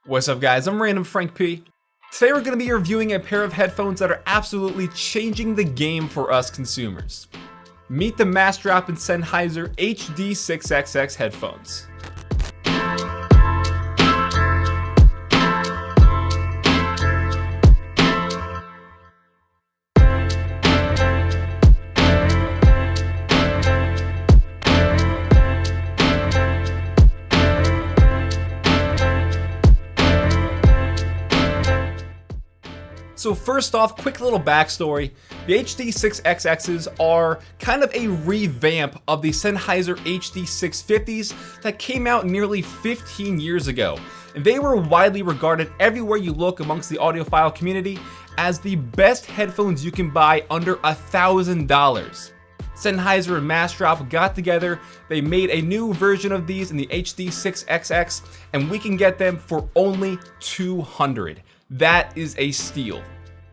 What's up guys, I'm randomfrankp. Today we're going to be reviewing a pair of headphones that are absolutely changing the game for us consumers. Meet the Massdrop and Sennheiser HD6XX Headphones. So first off, quick little backstory. The HD6XXs are kind of a revamp of the Sennheiser HD650s that came out nearly 15 years ago. And they were widely regarded everywhere you look amongst the audiophile community as the best headphones you can buy under $1,000. Sennheiser and Massdrop got together, they made a new version of these in the HD6XX, and we can get them for only $200. That is a steal.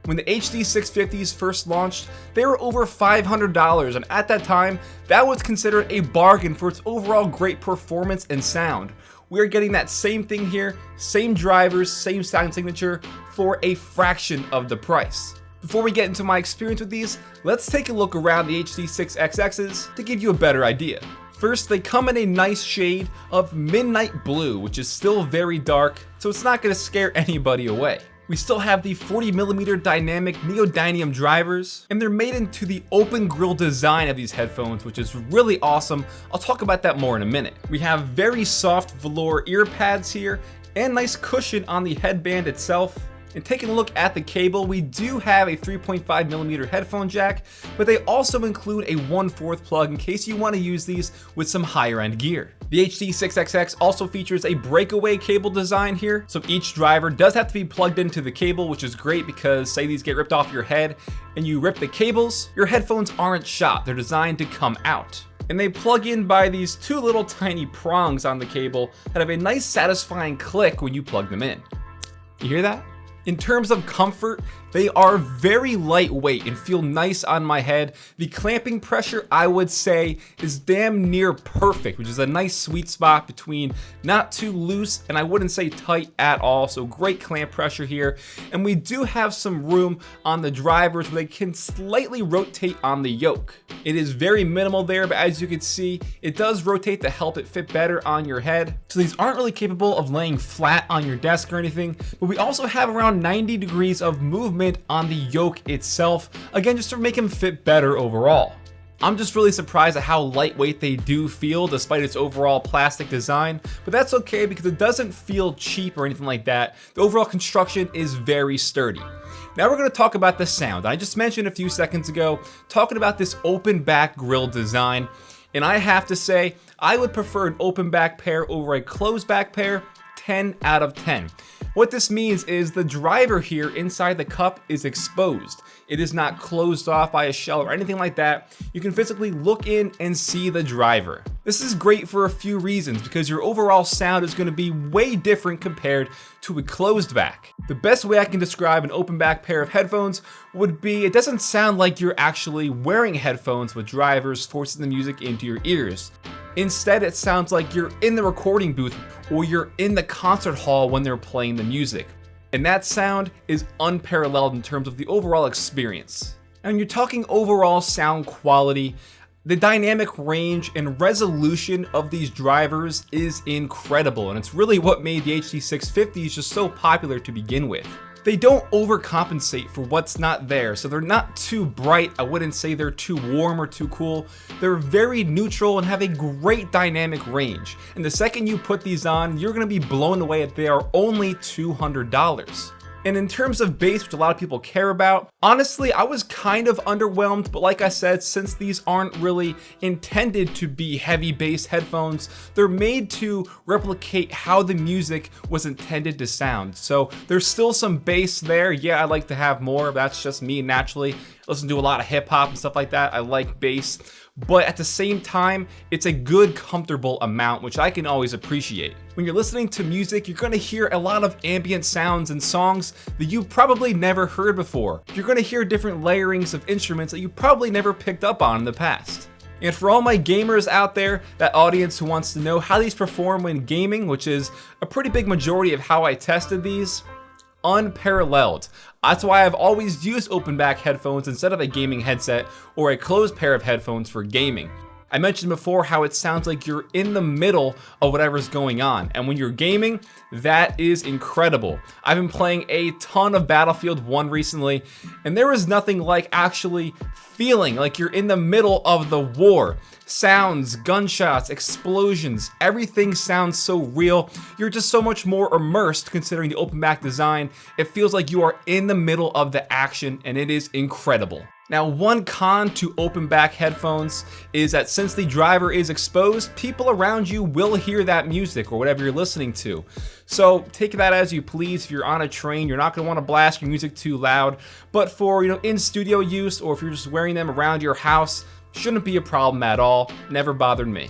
When the HD650s first launched, they were over $500, and at that time, that was considered a bargain for its overall great performance and sound. We're getting that same thing here, same drivers, same sound signature, for a fraction of the price. Before we get into my experience with these, let's take a look around the HD6XXs to give you a better idea. First, they come in a nice shade of midnight blue, which is still very dark, so it's not going to scare anybody away. We still have the 40mm dynamic neodymium drivers, and they're made into the open grill design of these headphones, which is really awesome. I'll talk about that more in a minute. We have very soft velour ear pads here, and nice cushion on the headband itself. And taking a look at the cable, we do have a 3.5mm headphone jack, but they also include a 1/4 plug in case you want to use these with some higher end gear. The HD6XX also features a breakaway cable design here, so each driver does have to be plugged into the cable, which is great because say these get ripped off your head and you rip the cables, your headphones aren't shot, they're designed to come out. And they plug in by these two little tiny prongs on the cable that have a nice satisfying click when you plug them in. You hear that? In terms of comfort, they are very lightweight and feel nice on my head. The clamping pressure, I would say, is damn near perfect, which is a nice sweet spot between not too loose and I wouldn't say tight at all, so great clamp pressure here. And we do have some room on the drivers where they can slightly rotate on the yoke. It is very minimal there, but as you can see, it does rotate to help it fit better on your head. So these aren't really capable of laying flat on your desk or anything, but we also have around 90 degrees of movement on the yoke itself, again just to make them fit better overall. I'm just really surprised at how lightweight they do feel despite its overall plastic design, but that's okay because it doesn't feel cheap or anything like that. The overall construction is very sturdy. Now we're going to talk about the sound. I just mentioned a few seconds ago talking about this open back grill design, and I have to say I would prefer an open back pair over a closed back pair 10 out of 10. What this means is the driver here inside the cup is exposed. It is not closed off by a shell or anything like that. You can physically look in and see the driver. This is great for a few reasons because your overall sound is going to be way different compared to a closed back. The best way I can describe an open back pair of headphones would be it doesn't sound like you're actually wearing headphones with drivers forcing the music into your ears. Instead, it sounds like you're in the recording booth or you're in the concert hall when they're playing the music. And that sound is unparalleled in terms of the overall experience. And when you're talking overall sound quality, the dynamic range and resolution of these drivers is incredible, and it's really what made the HD650s just so popular to begin with. They don't overcompensate for what's not there, so they're not too bright. I wouldn't say they're too warm or too cool. They're very neutral and have a great dynamic range. And the second you put these on, you're gonna be blown away that they are only $200. And in terms of bass, which a lot of people care about, honestly, I was kind of underwhelmed, but like I said, since these aren't really intended to be heavy bass headphones, they're made to replicate how the music was intended to sound. So there's still some bass there. Yeah, I like to have more. That's just me naturally. I listen to a lot of hip hop and stuff like that. I like bass. But at the same time, it's a good, comfortable amount, which I can always appreciate. When you're listening to music, you're gonna hear a lot of ambient sounds and songs that you've probably never heard before. You're gonna hear different layerings of instruments that you probably never picked up on in the past. And for all my gamers out there, that audience who wants to know how these perform when gaming, which is a pretty big majority of how I tested these, unparalleled. That's why I've always used open back headphones instead of a gaming headset or a closed pair of headphones for gaming. I mentioned before how it sounds like you're in the middle of whatever's going on, and when you're gaming, that is incredible. I've been playing a ton of Battlefield 1 recently, and there is nothing like actually feeling like you're in the middle of the war. Sounds, gunshots, explosions, everything sounds so real. You're just so much more immersed considering the open back design. It feels like you are in the middle of the action, and it is incredible. Now, one con to open back headphones is that since the driver is exposed, people around you will hear that music or whatever you're listening to. So take that as you please. If you're on a train, you're not going to want to blast your music too loud. But for, in studio use, or if you're just wearing them around your house, shouldn't be a problem at all. Never bothered me.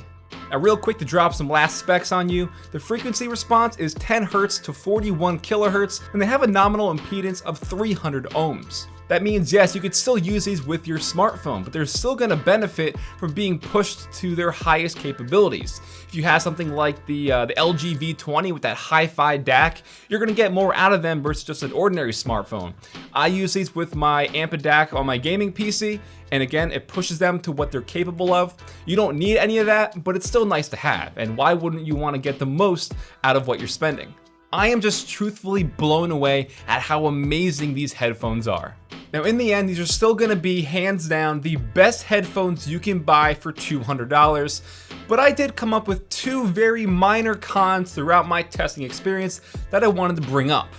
Now, real quick to drop some last specs on you, the frequency response is 10 Hz to 41 kHz, and they have a nominal impedance of 300 ohms. That means, yes, you could still use these with your smartphone, but they're still going to benefit from being pushed to their highest capabilities. If you have something like the LG V20 with that hi-fi DAC, you're going to get more out of them versus just an ordinary smartphone. I use these with my amp DAC on my gaming PC, and again, it pushes them to what they're capable of. You don't need any of that, but it's still nice to have, and why wouldn't you want to get the most out of what you're spending? I am just truthfully blown away at how amazing these headphones are. Now, in the end, these are still going to be hands down the best headphones you can buy for $200, but I did come up with two very minor cons throughout my testing experience that I wanted to bring up.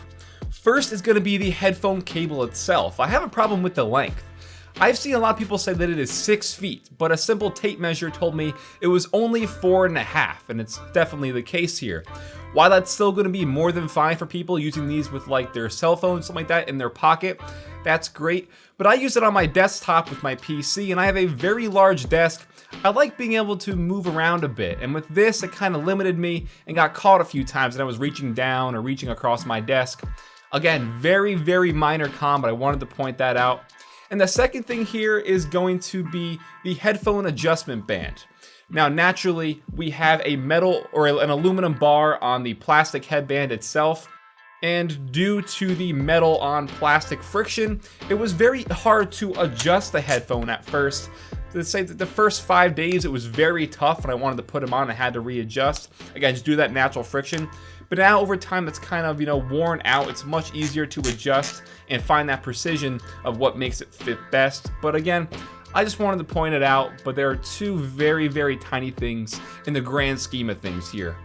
First is going to be the headphone cable itself. I have a problem with the length. I've seen a lot of people say that it is 6 feet, but a simple tape measure told me it was only 4.5, and it's definitely the case here. While that's still going to be more than fine for people using these with like their cell phone, something like that in their pocket, that's great. But I use it on my desktop with my PC, and I have a very large desk. I like being able to move around a bit, and with this, it kind of limited me and got caught a few times and I was reaching down or reaching across my desk. Again, very, very minor con, but I wanted to point that out. And the second thing here is going to be the headphone adjustment band. Now, naturally, we have a metal or an aluminum bar on the plastic headband itself, and due to the metal on plastic friction, it was very hard to adjust the headphone at first. Let's say that the first 5 days it was very tough when I wanted to put them on. I had to readjust. Again, just do that natural friction. But now over time it's kind of, worn out. It's much easier to adjust and find that precision of what makes it fit best. But again, I just wanted to point it out, but there are two very, very tiny things in the grand scheme of things here.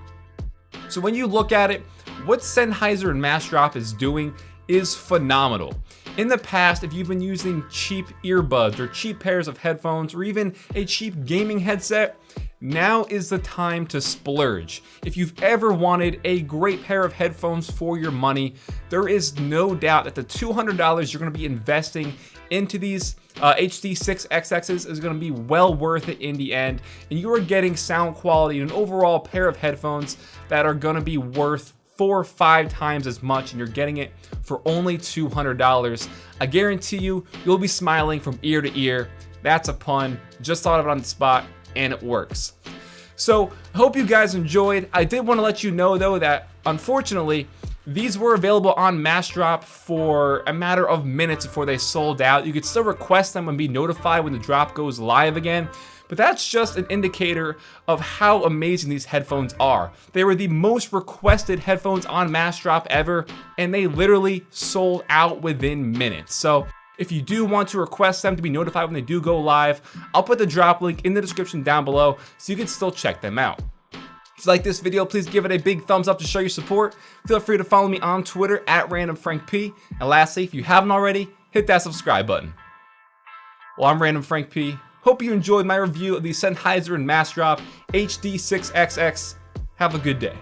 So when you look at it, what Sennheiser and Massdrop is doing is phenomenal. In the past, if you've been using cheap earbuds or cheap pairs of headphones or even a cheap gaming headset, now is the time to splurge. If you've ever wanted a great pair of headphones for your money, there is no doubt that the $200 you're going to be investing into these HD6XXs is going to be well worth it in the end, and you are getting sound quality and an overall pair of headphones that are going to be worth 4 or 5 times as much, and you're getting it for only $200. I guarantee you'll be smiling from ear to ear. That's a pun. Just thought of it on the spot, and it works. So I hope you guys enjoyed. I did want to let you know though that unfortunately these were available on Massdrop for a matter of minutes before they sold out. You could still request them and be notified when the drop goes live again, but that's just an indicator of how amazing these headphones are. They were the most requested headphones on Massdrop ever, and they literally sold out within minutes. So if you do want to request them to be notified when they do go live, I'll put the drop link in the description down below so you can still check them out. If you like this video, please give it a big thumbs up to show your support. Feel free to follow me on Twitter at randomfrankp. And lastly, if you haven't already, hit that subscribe button. Well, I'm randomfrankp. Hope you enjoyed my review of the Sennheiser and Massdrop HD6XX. Have a good day.